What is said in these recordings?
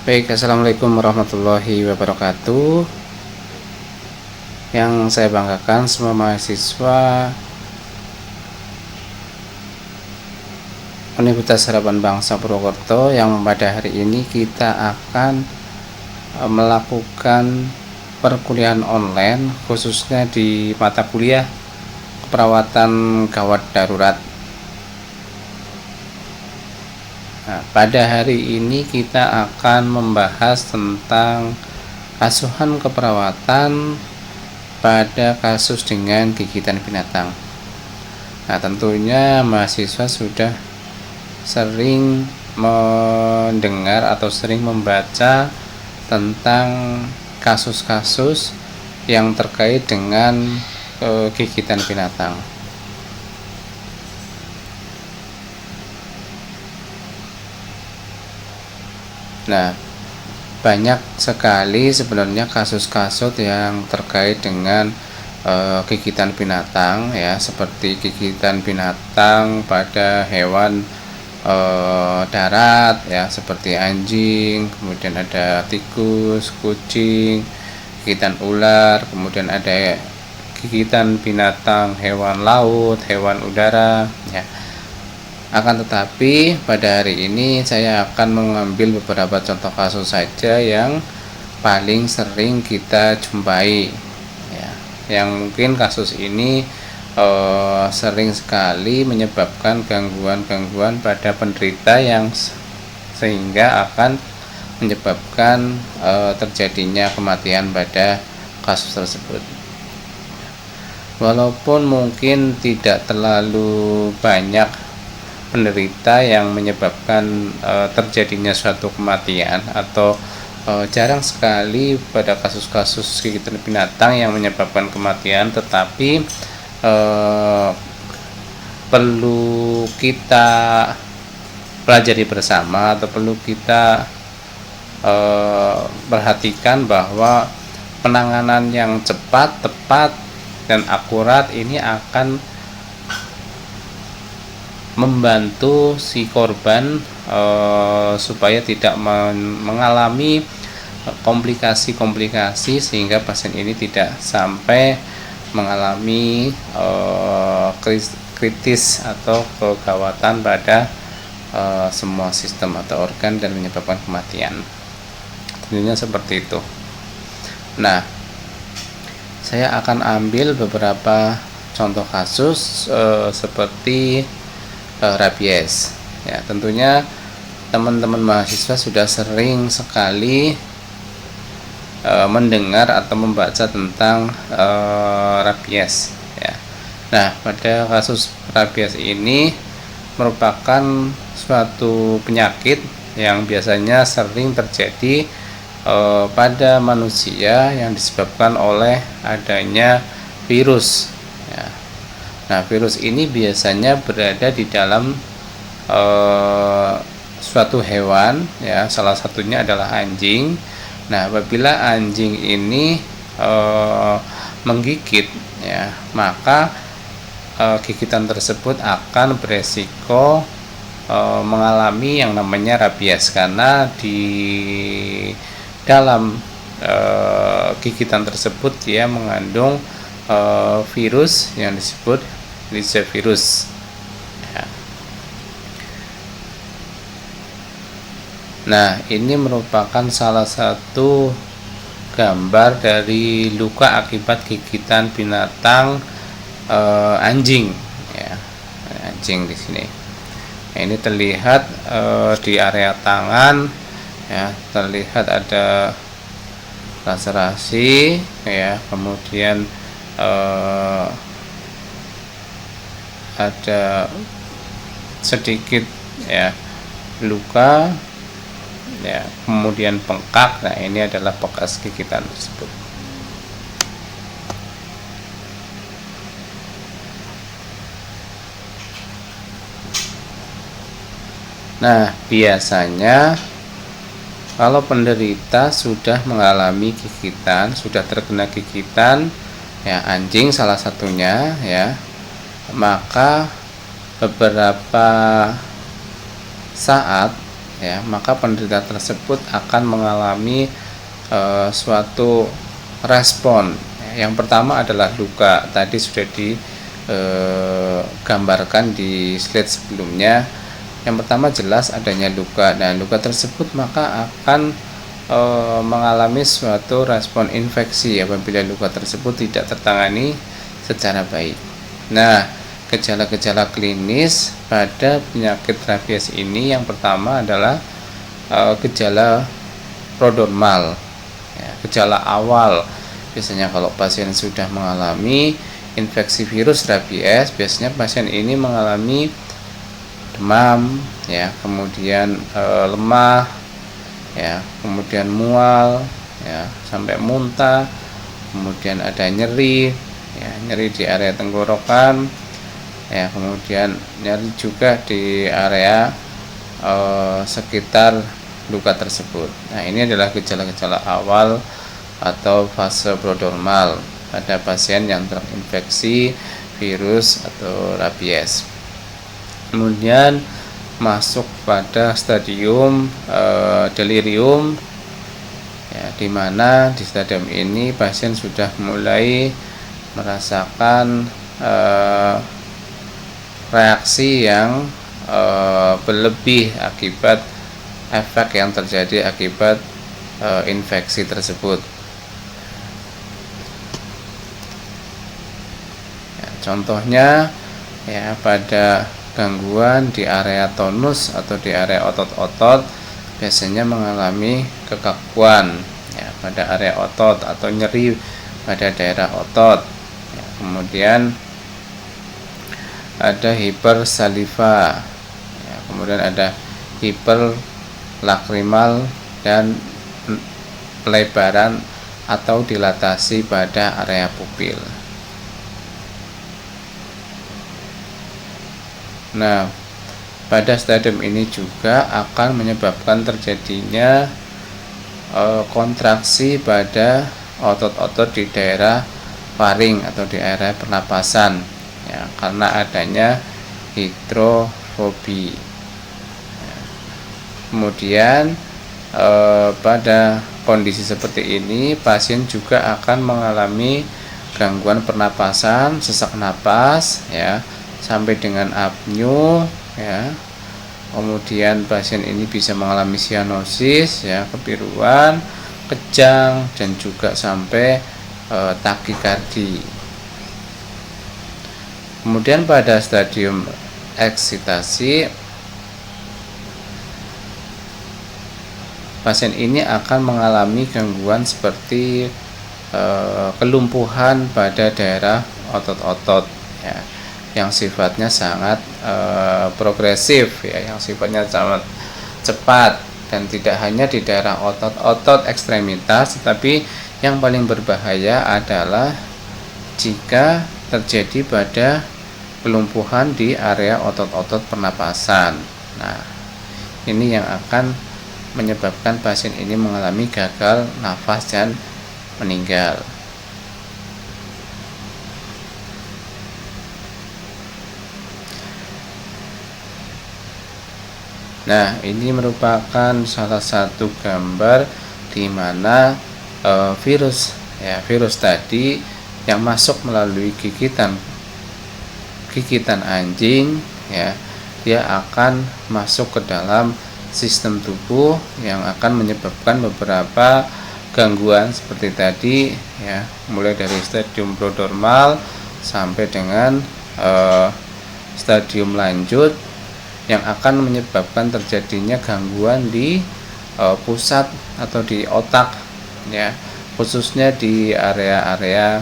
Baik, assalamualaikum warahmatullahi wabarakatuh. Yang saya banggakan semua mahasiswa Universitas Harapan Bangsa Purwokerto yang pada hari ini kita akan melakukan perkuliahan online khususnya di mata kuliah keperawatan gawat darurat. Nah, pada hari ini kita akan membahas tentang asuhan keperawatan pada kasus dengan gigitan binatang. Nah, tentunya mahasiswa sudah sering mendengar atau sering membaca tentang kasus-kasus yang terkait dengan gigitan binatang. Nah, banyak sekali sebenarnya kasus-kasus yang terkait dengan gigitan binatang ya, seperti gigitan binatang pada hewan darat ya, seperti anjing, kemudian ada tikus, kucing, gigitan ular, kemudian ada gigitan binatang hewan laut, hewan udara ya. Akan tetapi pada hari ini saya akan mengambil beberapa contoh kasus saja yang paling sering kita jumpai ya, yang mungkin kasus ini sering sekali menyebabkan gangguan-gangguan pada penderita yang sehingga akan menyebabkan terjadinya kematian pada kasus tersebut. Walaupun mungkin tidak terlalu banyak penderita yang menyebabkan terjadinya suatu kematian atau jarang sekali pada kasus-kasus gigitan binatang yang menyebabkan kematian, tetapi perlu kita pelajari bersama atau perlu kita perhatikan bahwa penanganan yang cepat, tepat, dan akurat ini akan membantu si korban supaya tidak mengalami komplikasi-komplikasi sehingga pasien ini tidak sampai mengalami kritis atau kegawatan pada semua sistem atau organ dan menyebabkan kematian. Tentunya seperti itu. Nah, saya akan ambil beberapa contoh kasus seperti rabies ya. Tentunya teman-teman mahasiswa sudah sering sekali mendengar atau membaca tentang rabies ya. Nah, pada kasus rabies ini merupakan suatu penyakit yang biasanya sering terjadi pada manusia yang disebabkan oleh adanya virus ya. Nah, virus ini biasanya berada di dalam suatu hewan ya, salah satunya adalah anjing. Nah, apabila anjing ini menggigit ya, maka gigitan tersebut akan beresiko mengalami yang namanya rabies, karena di dalam gigitan tersebut dia mengandung virus yang disebut lisevirus ya. Nah, ini merupakan salah satu gambar dari luka akibat gigitan binatang anjing ya. Anjing di sini. Nah, ini terlihat di area tangan ya, terlihat ada laserasi ya, kemudian ada sedikit ya luka ya, kemudian bengkak. Nah, ini adalah bekas gigitan tersebut. Nah, biasanya kalau penderita sudah mengalami gigitan, sudah terkena gigitan ya, anjing salah satunya ya, maka beberapa saat ya, maka penderita tersebut akan mengalami suatu respon. Yang pertama adalah luka. Tadi sudah digambarkan di slide sebelumnya. Yang pertama jelas adanya luka. Nah, luka tersebut maka akan mengalami suatu respon infeksi apabila luka tersebut tidak tertangani secara baik. Nah, gejala-gejala klinis pada penyakit rabies ini yang pertama adalah gejala prodromal, ya, gejala awal. Biasanya kalau pasien sudah mengalami infeksi virus rabies, biasanya pasien ini mengalami demam, ya, kemudian lemah, ya, kemudian mual, ya, sampai muntah, kemudian ada nyeri, ya, nyeri di area tenggorokan, ya, kemudian nyeri juga di area sekitar luka tersebut. Nah, ini adalah gejala-gejala awal atau fase prodromal pada pasien yang terinfeksi virus atau rabies. Kemudian masuk pada stadium delirium, ya, di mana di stadium ini pasien sudah mulai merasakan reaksi yang berlebih akibat efek yang terjadi akibat infeksi tersebut. Ya, contohnya, ya, pada gangguan di area tonus atau di area otot-otot biasanya mengalami kekakuan, ya, pada area otot atau nyeri pada daerah otot, ya, kemudian ada hipersaliva, ya, kemudian ada hiperlakrimal dan pelebaran atau dilatasi pada area pupil. Nah, pada stadium ini juga akan menyebabkan terjadinya kontraksi pada otot-otot di daerah faring atau di area pernapasan, ya, karena adanya hidrofobi. Ya. Kemudian pada kondisi seperti ini pasien juga akan mengalami gangguan pernapasan, sesak napas, ya, sampai dengan apnea, ya. Kemudian pasien ini bisa mengalami sianosis, ya, kebiruan, kejang, dan juga sampai takikardi. Kemudian pada stadium eksitasi, pasien ini akan mengalami gangguan seperti kelumpuhan pada daerah otot-otot, ya, yang sifatnya sangat progresif, ya, yang sifatnya sangat cepat dan tidak hanya di daerah otot-otot ekstremitas, tetapi yang paling berbahaya adalah jika terjadi pada kelumpuhan di area otot-otot pernapasan. Nah, ini yang akan menyebabkan pasien ini mengalami gagal nafas dan meninggal. Nah, ini merupakan salah satu gambar di mana virus tadi yang masuk melalui gigitan anjing, ya, dia akan masuk ke dalam sistem tubuh yang akan menyebabkan beberapa gangguan seperti tadi, ya, mulai dari stadium prodromal sampai dengan stadium lanjut yang akan menyebabkan terjadinya gangguan di pusat atau di otak, ya, khususnya di area-area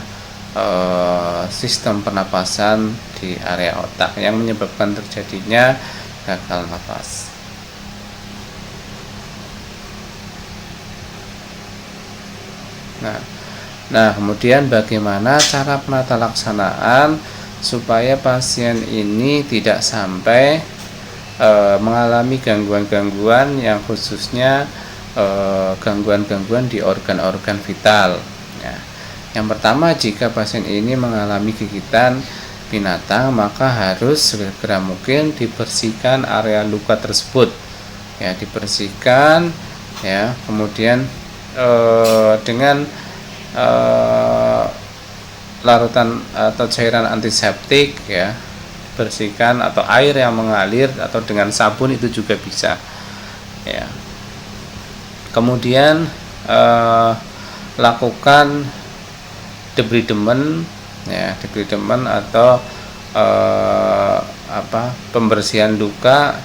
sistem pernapasan di area otak yang menyebabkan terjadinya gagal nafas. Nah, kemudian bagaimana cara penata laksanaan supaya pasien ini tidak sampai mengalami gangguan-gangguan yang khususnya gangguan-gangguan di organ-organ vital, ya. Yang pertama, jika pasien ini mengalami gigitan binatang, maka harus segera mungkin dibersihkan area luka tersebut ya, dibersihkan ya, kemudian dengan larutan atau cairan antiseptik ya, bersihkan, atau air yang mengalir, atau dengan sabun itu juga bisa ya. Kemudian lakukan debridement ya, debridement atau pembersihan luka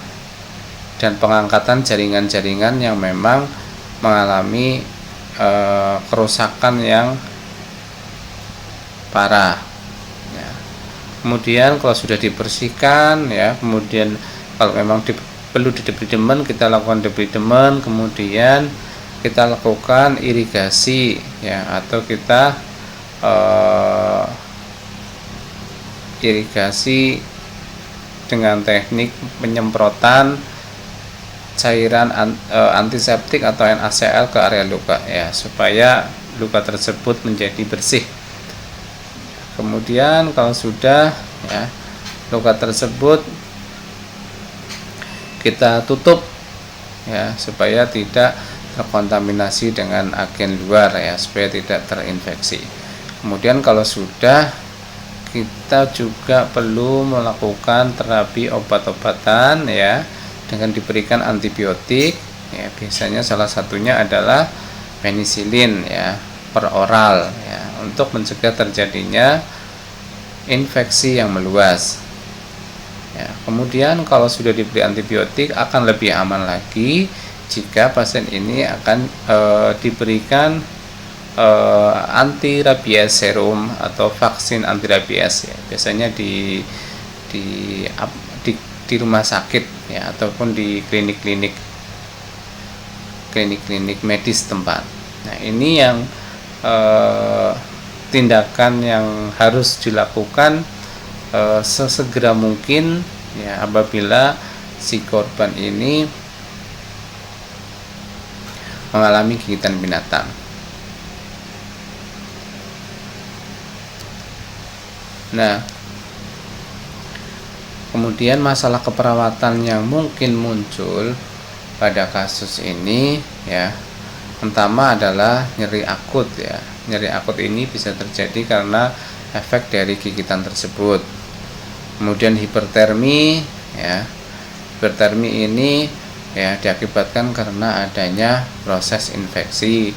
dan pengangkatan jaringan-jaringan yang memang mengalami kerusakan yang parah ya. Kemudian kalau sudah dibersihkan ya, kemudian kalau memang perlu di debridement, kita lakukan debridement, kemudian kita lakukan irigasi ya, atau kita irigasi dengan teknik penyemprotan cairan antiseptik atau NaCl ke area luka ya, supaya luka tersebut menjadi bersih. Kemudian kalau sudah ya, luka tersebut kita tutup ya, supaya tidak terkontaminasi dengan agen luar ya, supaya tidak terinfeksi. Kemudian kalau sudah, kita juga perlu melakukan terapi obat-obatan ya, dengan diberikan antibiotik ya, biasanya salah satunya adalah penisilin ya, per oral ya, untuk mencegah terjadinya infeksi yang meluas ya. Kemudian kalau sudah diberi antibiotik, akan lebih aman lagi jika pasien ini akan diberikan anti rabies serum atau vaksin anti rabies ya, biasanya di rumah sakit ya, ataupun di klinik medis tempat. Nah, ini yang tindakan yang harus dilakukan sesegera mungkin ya, apabila si korban ini mengalami gigitan binatang. Nah, kemudian masalah keperawatan yang mungkin muncul pada kasus ini ya, pertama adalah nyeri akut ya. Nyeri akut ini bisa terjadi karena efek dari gigitan tersebut. Kemudian hipertermi ya. Hipertermi ini ya diakibatkan karena adanya proses infeksi.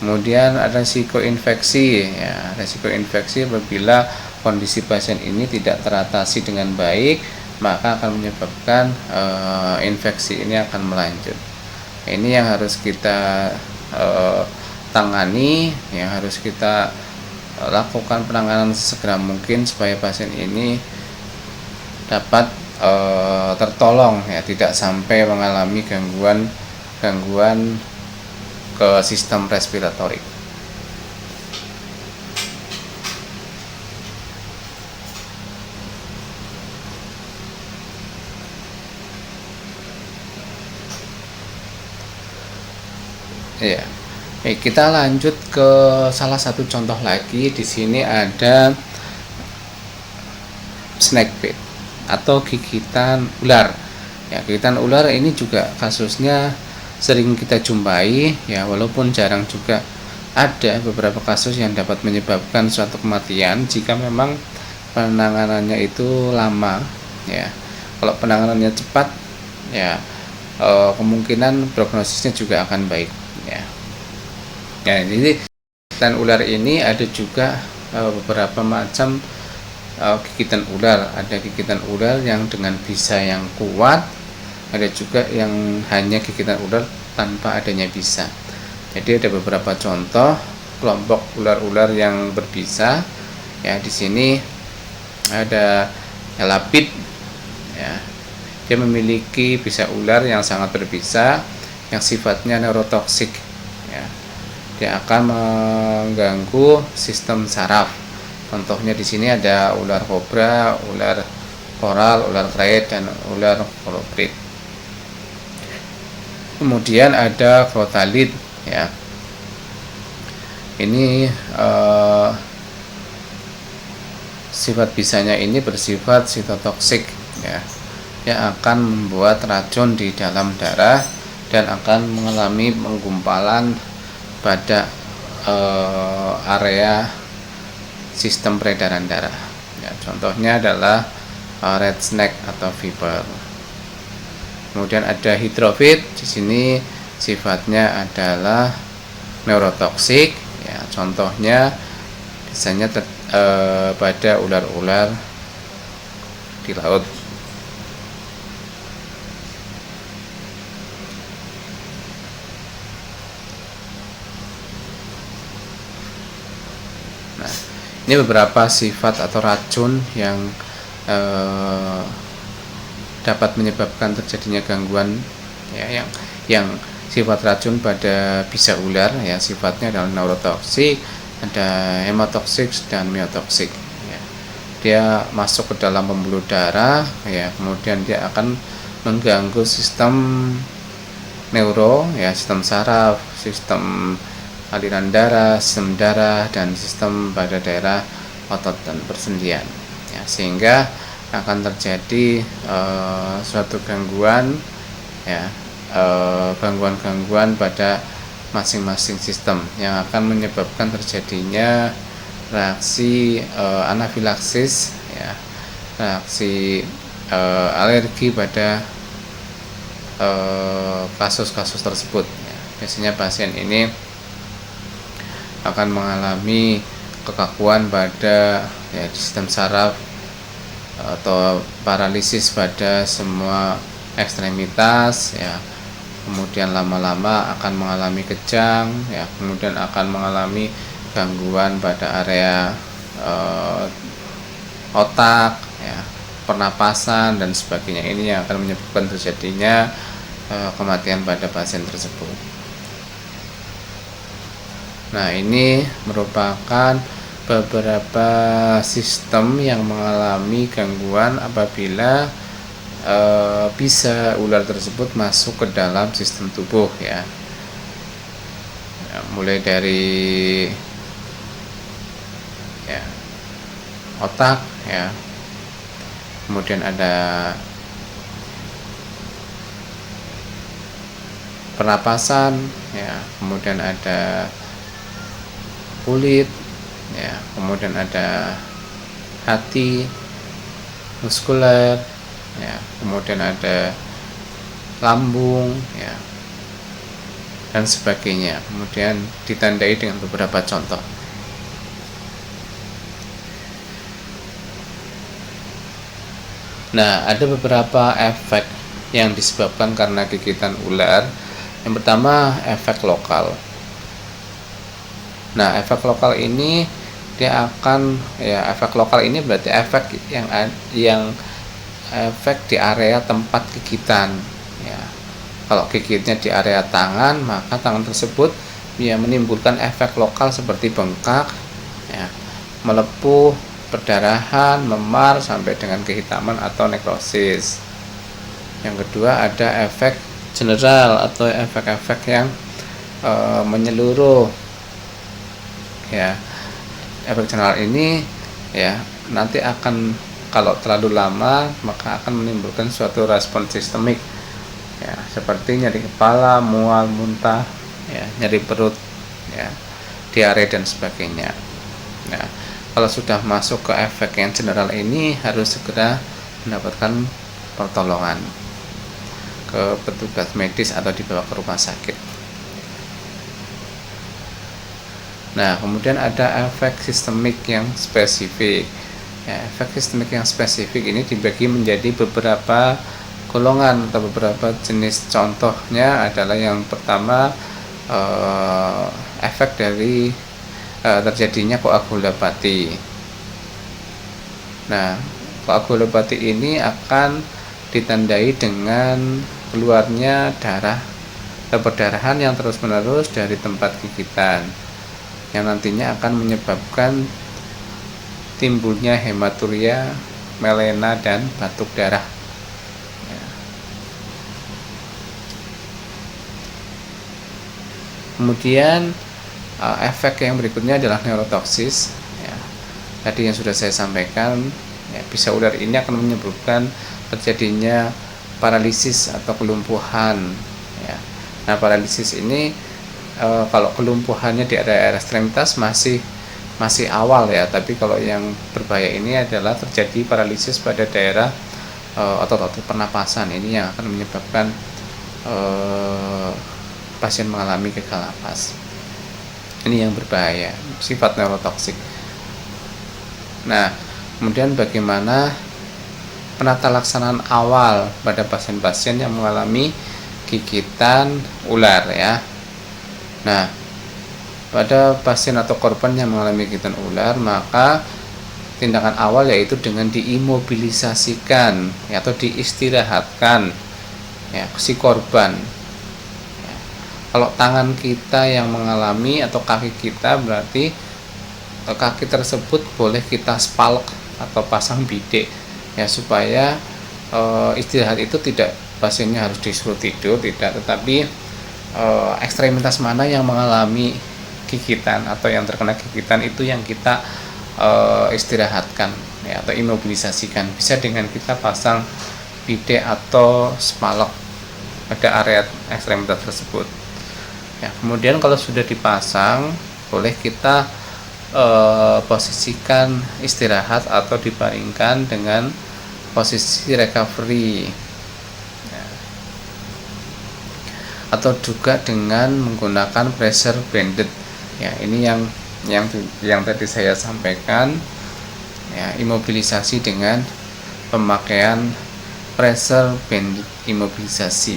Kemudian ada risiko infeksi ya. Risiko infeksi apabila kondisi pasien ini tidak teratasi dengan baik, maka akan menyebabkan infeksi ini akan melanjut. Ini yang harus kita tangani, yang harus kita lakukan penanganan segera mungkin supaya pasien ini dapat tertolong ya, tidak sampai mengalami gangguan ke sistem respiratori. Ya, kita lanjut ke salah satu contoh lagi. Di sini ada snake bite atau gigitan ular. Ya, gigitan ular ini juga kasusnya sering kita jumpai ya, walaupun jarang juga ada beberapa kasus yang dapat menyebabkan suatu kematian jika memang penanganannya itu lama ya. Kalau penanganannya cepat ya, kemungkinan prognosisnya juga akan baik ya. Ya, jadi gigitan ular ini ada juga beberapa macam gigitan ular. Ada gigitan ular yang dengan bisa yang kuat, ada juga yang hanya gigitan ular tanpa adanya bisa. Jadi ada beberapa contoh kelompok ular-ular yang berbisa ya. Di sini ada elapid ya. Dia memiliki bisa ular yang sangat berbisa yang sifatnya neurotoksik ya. Dia akan mengganggu sistem saraf. Contohnya di sini ada ular kobra, ular koral, ular krait, dan ular kolibrit. Kemudian ada krotalid ya. Ini sifat bisanya ini bersifat sitotoksik ya. yang akan membuat racun di dalam darah dan akan mengalami penggumpalan pada area sistem peredaran darah. Ya, contohnya adalah red snake atau viper. Kemudian ada hidrofit, di sini sifatnya adalah neurotoksik. Ya, contohnya biasanya pada ular-ular di laut. Nah, ini beberapa sifat atau racun yang dapat menyebabkan terjadinya gangguan, ya, yang sifat racun pada bisa ular, ya, sifatnya adalah neurotoksik, ada hemotoksik dan myotoksik. Ya. Dia masuk ke dalam pembuluh darah, ya, kemudian dia akan mengganggu sistem neuro, ya, sistem saraf, sistem aliran darah, sistem darah, dan sistem pada daerah otot dan persendian, ya, sehingga akan terjadi suatu gangguan, ya, gangguan-gangguan pada masing-masing sistem yang akan menyebabkan terjadinya reaksi anafilaksis, ya, reaksi alergi pada kasus-kasus tersebut. Ya. Biasanya pasien ini akan mengalami kekakuan pada, ya, sistem saraf atau paralisis pada semua ekstremitas, ya, kemudian lama-lama akan mengalami kejang, ya, kemudian akan mengalami gangguan pada area otak, ya, pernapasan dan sebagainya. Ini yang akan menyebabkan terjadinya kematian pada pasien tersebut. Nah, ini merupakan beberapa sistem yang mengalami gangguan apabila bisa ular tersebut masuk ke dalam sistem tubuh, ya. Ya, mulai dari, ya, otak, ya, kemudian ada pernapasan, ya, kemudian ada kulit, ya, kemudian ada hati, muskuler, ya, kemudian ada lambung, ya, dan sebagainya. Kemudian ditandai dengan beberapa contoh. Nah, ada beberapa efek yang disebabkan karena gigitan ular. Yang pertama, efek lokal. Nah, efek lokal ini dia akan, ya, efek lokal ini berarti efek yang efek di area tempat gigitan, ya. Kalau gigitnya di area tangan, maka tangan tersebut ya menimbulkan efek lokal seperti bengkak, ya, melepuh, perdarahan, memar sampai dengan kehitaman atau nekrosis. Yang kedua ada efek general atau efek-efek yang menyeluruh, ya. Efek general ini, ya, nanti akan, kalau terlalu lama maka akan menimbulkan suatu respon sistemik, ya, seperti nyeri kepala, mual, muntah, ya, nyeri perut, ya, diare dan sebagainya. Nah, kalau sudah masuk ke efek yang general ini harus segera mendapatkan pertolongan ke petugas medis atau dibawa ke rumah sakit. Nah, kemudian ada efek sistemik yang spesifik. Ya, efek sistemik yang spesifik ini dibagi menjadi beberapa golongan atau beberapa jenis. Contohnya adalah yang pertama, efek dari terjadinya koagulopati. Nah, koagulopati ini akan ditandai dengan keluarnya darah atau perdarahan yang terus-menerus dari tempat gigitan, yang nantinya akan menyebabkan timbulnya hematuria, melena, dan batuk darah. Ya. Kemudian efek yang berikutnya adalah neurotoksis. Ya. Tadi yang sudah saya sampaikan, ya, bisa ular ini akan menyebabkan terjadinya paralisis atau kelumpuhan ya. Nah, paralisis ini kalau kelumpuhannya di area ekstremitas masih awal ya, tapi kalau yang berbahaya ini adalah terjadi paralisis pada daerah otot-otot pernapasan. Ini yang akan menyebabkan pasien mengalami gagal napas. Ini yang berbahaya, sifat neurotoksik. Nah, kemudian bagaimana penata laksanaan awal pada pasien-pasien yang mengalami gigitan ular ya. Nah, pada pasien atau korban yang mengalami gigitan ular, maka tindakan awal yaitu dengan diimobilisasikan ya, atau diistirahatkan ya si korban. Ya. Kalau tangan kita yang mengalami atau kaki kita, berarti kaki tersebut boleh kita spalk atau pasang bidik ya, supaya istirahat itu tidak pasiennya harus disuruh tidur, tidak, tetapi ekstremitas mana yang mengalami gigitan atau yang terkena gigitan itu yang kita istirahatkan ya, atau imobilisasikan. Bisa dengan kita pasang bidet atau spalok pada area ekstremitas tersebut ya. Kemudian kalau sudah dipasang, boleh kita posisikan istirahat atau dibaringkan dengan posisi recovery ya. Atau juga dengan menggunakan pressure banded ya. Ini yang tadi saya sampaikan ya, imobilisasi dengan pemakaian pressure banded imobilisasi.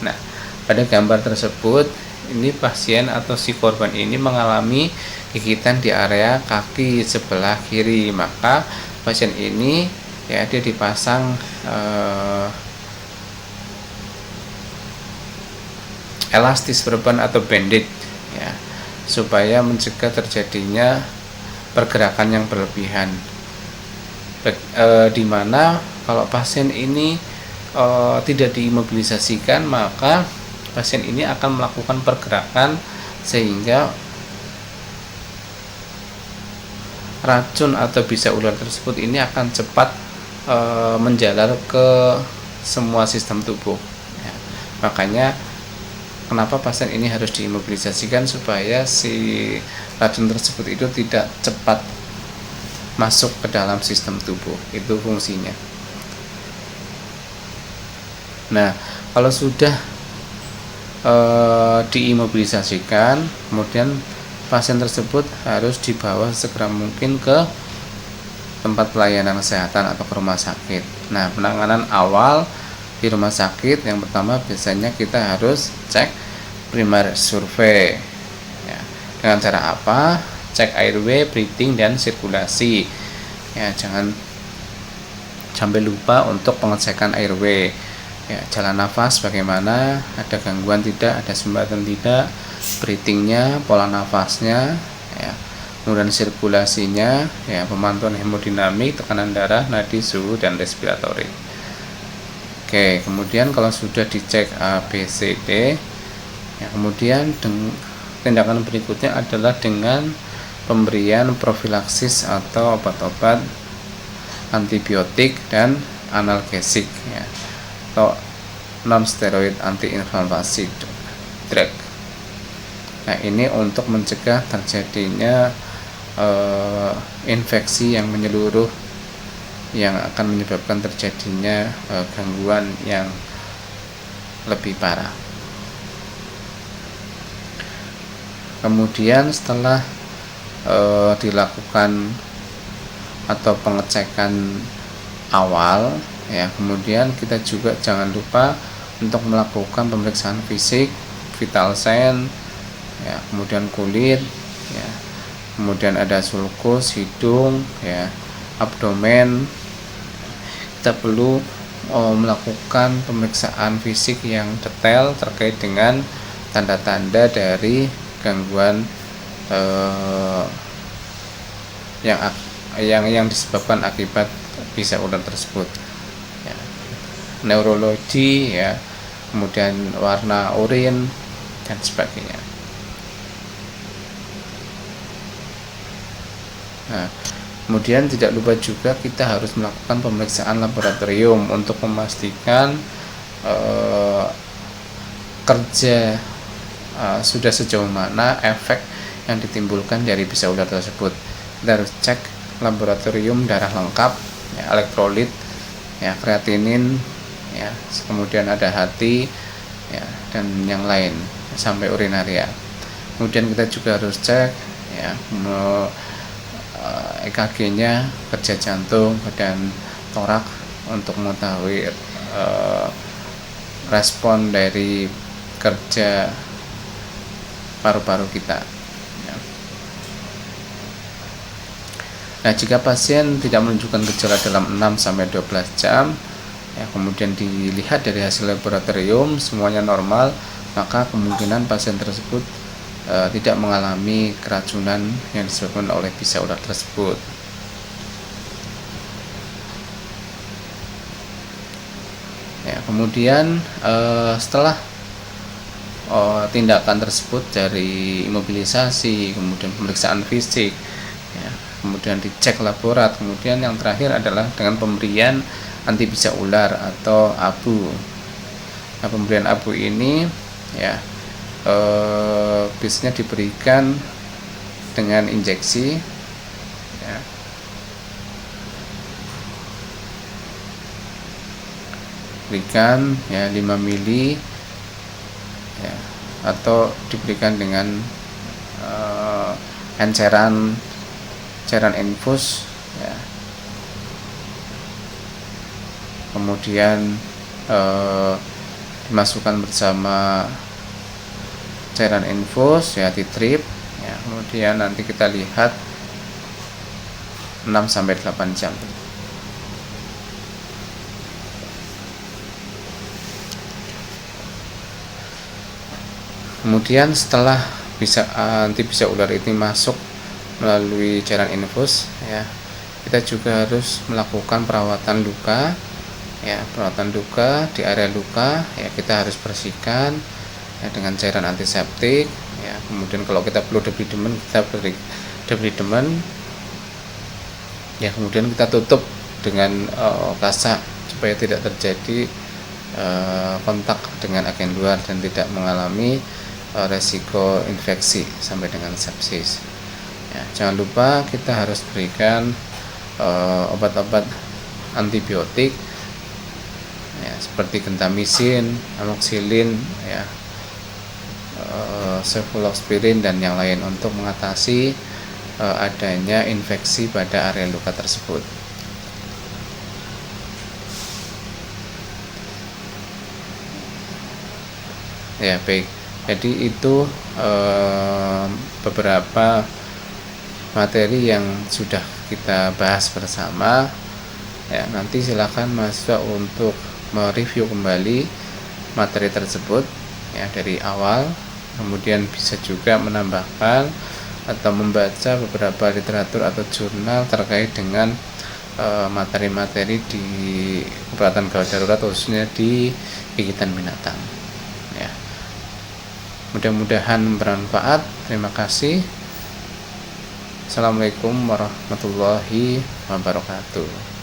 Nah, pada gambar tersebut ini pasien atau si korban ini mengalami gigitan di area kaki sebelah kiri, maka pasien ini ya dia dipasang elastis berban atau bandage ya, supaya mencegah terjadinya pergerakan yang berlebihan. Di mana kalau pasien ini tidak diimobilisasikan, maka pasien ini akan melakukan pergerakan sehingga racun atau bisa ular tersebut ini akan cepat menjalar ke semua sistem tubuh ya. Makanya kenapa pasien ini harus diimobilisasikan, supaya si racun tersebut itu tidak cepat masuk ke dalam sistem tubuh. Itu fungsinya. Nah, kalau sudah diimobilisasikan, kemudian pasien tersebut harus dibawa segera mungkin ke tempat pelayanan kesehatan atau ke rumah sakit. Nah, penanganan awal di rumah sakit yang pertama biasanya kita harus cek primary survey ya. Dengan cara apa? Cek airway, breathing, dan sirkulasi ya. Jangan sampai lupa untuk pengecekan airway ya, jalan nafas bagaimana, ada gangguan tidak, ada sumbatan tidak, breathingnya, pola nafasnya ya, kemudian sirkulasinya ya, pemantauan hemodinamik, tekanan darah, nadi, suhu, dan respiratori. Oke, kemudian kalau sudah dicek A, B, C, D ya, kemudian tindakan berikutnya adalah dengan pemberian profilaksis atau obat-obat antibiotik dan analgesik ya, atau non-steroid anti-inflamasi drug. Nah, ini untuk mencegah terjadinya infeksi yang menyeluruh yang akan menyebabkan terjadinya gangguan yang lebih parah. Kemudian setelah dilakukan atau pengecekan awal ya, kemudian kita juga jangan lupa untuk melakukan pemeriksaan fisik, vital sign ya, kemudian kulit ya, kemudian ada sulcus hidung ya, abdomen. Kita perlu melakukan pemeriksaan fisik yang detail terkait dengan tanda-tanda dari gangguan yang disebabkan akibat bisa ular tersebut ya. Neurologi ya, kemudian warna urin dan sebagainya. Nah, Kemudian tidak lupa juga kita harus melakukan pemeriksaan laboratorium untuk memastikan kerja sudah sejauh mana efek yang ditimbulkan dari bisa ular tersebut. Kita harus cek laboratorium darah lengkap, ya, elektrolit, ya, kreatinin, ya, kemudian ada hati, ya, dan yang lain sampai urinaria. Kemudian kita juga harus cek, ya, EKG-nya, kerja jantung dan torak untuk mengetahui respon dari kerja paru-paru kita. Nah, jika pasien tidak menunjukkan gejala dalam 6-12 jam, ya, kemudian dilihat dari hasil laboratorium semuanya normal, maka kemungkinan pasien tersebut tidak mengalami keracunan yang disebabkan oleh bisa ular tersebut. Ya, kemudian setelah tindakan tersebut dari imobilisasi, kemudian pemeriksaan fisik, ya, kemudian dicek laborat, kemudian yang terakhir adalah dengan pemberian anti bisa ular atau abu. Nah, pemberian abu ini, ya, biasanya diberikan dengan injeksi, ya, berikan, ya, 5 mili, ya, atau diberikan dengan cairan infus, ya. Kemudian dimasukkan bersama cairan infus, ya, titrip, ya. Kemudian nanti kita lihat 6-8 jam. Kemudian setelah anti bisa ular ini masuk melalui cairan infus, ya, kita juga harus melakukan perawatan luka, ya, perawatan luka di area luka, ya, kita harus bersihkan, ya, dengan cairan antiseptik, ya. Kemudian kalau kita perlu debridemen, kita beri debridemen, ya. Kemudian kita tutup dengan kasak supaya tidak terjadi kontak dengan agen luar dan tidak mengalami resiko infeksi sampai dengan sepsis, ya. Jangan lupa kita harus berikan obat-obat antibiotik, ya, seperti gentamisin, amoxicillin, ya, cefulosporin dan yang lain untuk mengatasi adanya infeksi pada area luka tersebut. Ya, baik. Jadi itu beberapa materi yang sudah kita bahas bersama, ya. Nanti silakan mahasiswa untuk mereview kembali materi tersebut, ya, dari awal, kemudian bisa juga menambahkan atau membaca beberapa literatur atau jurnal terkait dengan materi-materi di keperawatan gawat darurat, khususnya di gigitan binatang, ya. Mudah-mudahan bermanfaat. Terima kasih. Assalamualaikum warahmatullahi wabarakatuh.